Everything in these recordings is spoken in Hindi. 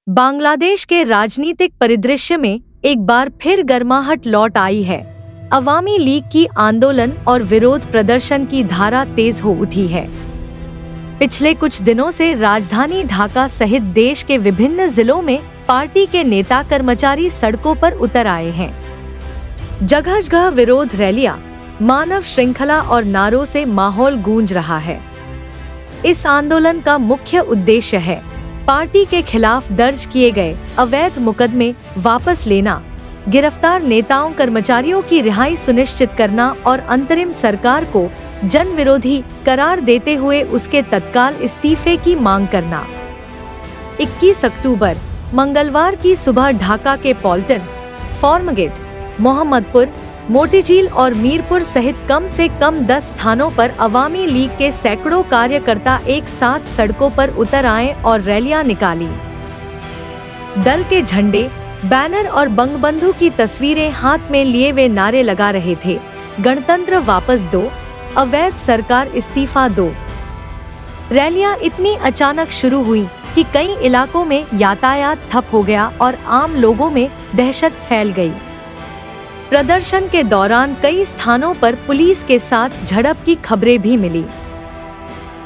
बांग्लादेश के राजनीतिक परिदृश्य में एक बार फिर गर्माहट लौट आई है। अवामी लीग की आंदोलन और विरोध प्रदर्शन की धारा तेज हो उठी है। पिछले कुछ दिनों से राजधानी ढाका सहित देश के विभिन्न जिलों में पार्टी के नेता कर्मचारी सड़कों पर उतर आए हैं। जगह जगह विरोध रैलियां, मानव श्रृंखला और नारों से माहौल गूंज रहा है। इस आंदोलन का मुख्य उद्देश्य है पार्टी के खिलाफ दर्ज किए गए अवैध मुकदमे वापस लेना, गिरफ्तार नेताओं कर्मचारियों की रिहाई सुनिश्चित करना और अंतरिम सरकार को जन विरोधी करार देते हुए उसके तत्काल इस्तीफे की मांग करना। 21 अक्टूबर मंगलवार की सुबह ढाका के पॉल्टन, फार्मगेट, मोहम्मदपुर, मोतीझील और मीरपुर सहित कम से कम 10 स्थानों पर अवामी लीग के सैकड़ों कार्यकर्ता एक साथ सड़कों पर उतर आए और रैलियां निकाली। दल के झंडे, बैनर और बंगबंधु की तस्वीरें हाथ में लिए वे नारे लगा रहे थे, गणतंत्र वापस दो, अवैध सरकार इस्तीफा दो। रैलियां इतनी अचानक शुरू हुई कि कई इलाकों में यातायात ठप हो गया और आम लोगों में दहशत फैल गई। प्रदर्शन के दौरान कई स्थानों पर पुलिस के साथ झड़प की खबरें भी मिली।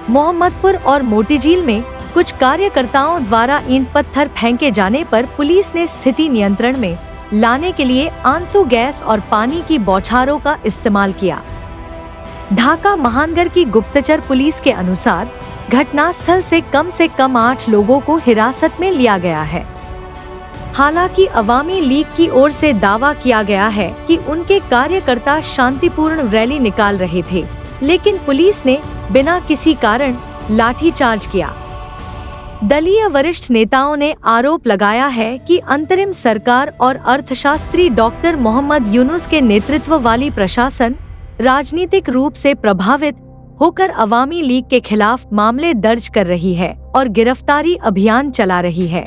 मोहम्मदपुर और मोतीझील में कुछ कार्यकर्ताओं द्वारा ईंट पत्थर फेंके जाने पर पुलिस ने स्थिति नियंत्रण में लाने के लिए आंसू गैस और पानी की बौछारों का इस्तेमाल किया। ढाका महानगर की गुप्तचर पुलिस के अनुसार घटनास्थल से कम 8 लोगों को हिरासत में लिया गया है। हालांकि अवामी लीग की ओर से दावा किया गया है कि उनके कार्यकर्ता शांतिपूर्ण रैली निकाल रहे थे, लेकिन पुलिस ने बिना किसी कारण लाठीचार्ज किया। दलीय वरिष्ठ नेताओं ने आरोप लगाया है कि अंतरिम सरकार और अर्थशास्त्री डॉक्टर मोहम्मद यूनुस के नेतृत्व वाली प्रशासन राजनीतिक रूप से प्रभावित होकर अवामी लीग के खिलाफ मामले दर्ज कर रही है और गिरफ्तारी अभियान चला रही है।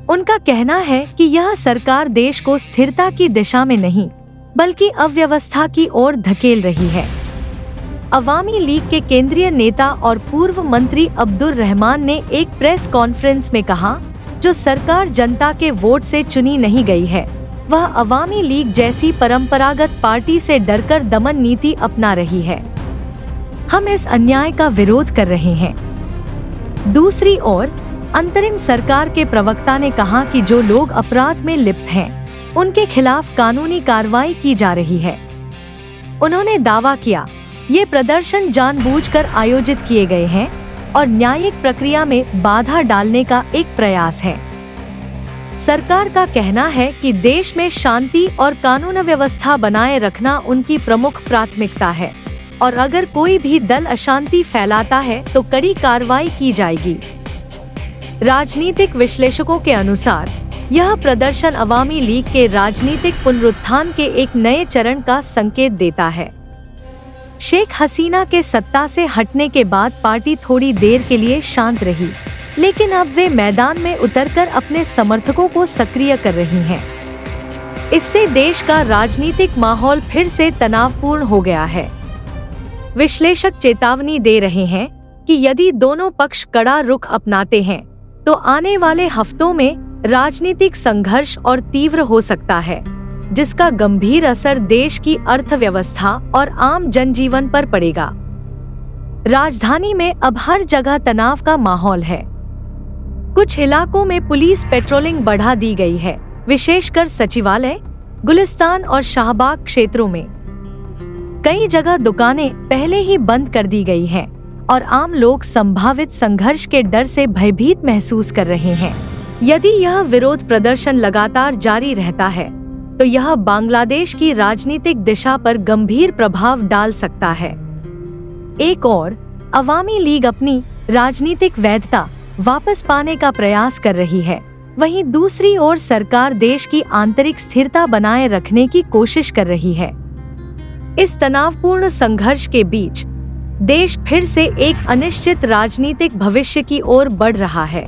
उनका कहना है कि यह सरकार देश को स्थिरता की दिशा में नहीं बल्कि अव्यवस्था की ओर धकेल रही है। अवामी लीग के केंद्रीय नेता और पूर्व मंत्री अब्दुर रहमान ने एक प्रेस कॉन्फ्रेंस में कहा, जो सरकार जनता के वोट से चुनी नहीं गई है, वह अवामी लीग जैसी परंपरागत पार्टी से डरकर दमन नीति अपना रही है। हम इस अन्याय का विरोध कर रहे हैं। दूसरी ओर अंतरिम सरकार के प्रवक्ता ने कहा कि जो लोग अपराध में लिप्त हैं, उनके खिलाफ कानूनी कार्रवाई की जा रही है। उन्होंने दावा किया, ये प्रदर्शन जानबूझकर आयोजित किए गए हैं और न्यायिक प्रक्रिया में बाधा डालने का एक प्रयास है। सरकार का कहना है कि देश में शांति और कानून व्यवस्था बनाए रखना उनकी प्रमुख प्राथमिकता है और अगर कोई भी दल अशांति फैलाता है तो कड़ी कार्रवाई की जाएगी। राजनीतिक विश्लेषकों के अनुसार यह प्रदर्शन अवामी लीग के राजनीतिक पुनरुत्थान के एक नए चरण का संकेत देता है। शेख हसीना के सत्ता से हटने के बाद पार्टी थोड़ी देर के लिए शांत रही, लेकिन अब वे मैदान में उतरकर अपने समर्थकों को सक्रिय कर रही हैं। इससे देश का राजनीतिक माहौल फिर से तनावपूर्ण हो गया है। विश्लेषक चेतावनी दे रहे हैं कि यदि दोनों पक्ष कड़ा रुख अपनाते हैं तो आने वाले हफ्तों में राजनीतिक संघर्ष और तीव्र हो सकता है, जिसका गंभीर असर देश की अर्थव्यवस्था और आम जनजीवन पर पड़ेगा। राजधानी में अब हर जगह तनाव का माहौल है। कुछ इलाकों में पुलिस पेट्रोलिंग बढ़ा दी गई है, विशेषकर सचिवालय, गुलिस्तान और शाहबाग क्षेत्रों में। कई जगह दुकानें पहले ही बंद कर दी गई हैं और आम लोग संभावित संघर्ष के डर से भयभीत महसूस कर रहे हैं। यदि यह विरोध प्रदर्शन लगातार जारी रहता है तो यह बांग्लादेश की राजनीतिक दिशा पर गंभीर प्रभाव डाल सकता है। एक और अवामी लीग अपनी राजनीतिक वैधता वापस पाने का प्रयास कर रही है, वहीं दूसरी ओर सरकार देश की आंतरिक स्थिरता बनाए रखने की कोशिश कर रही है। इस तनावपूर्ण संघर्ष के बीच देश फिर से एक अनिश्चित राजनीतिक भविष्य की ओर बढ़ रहा है।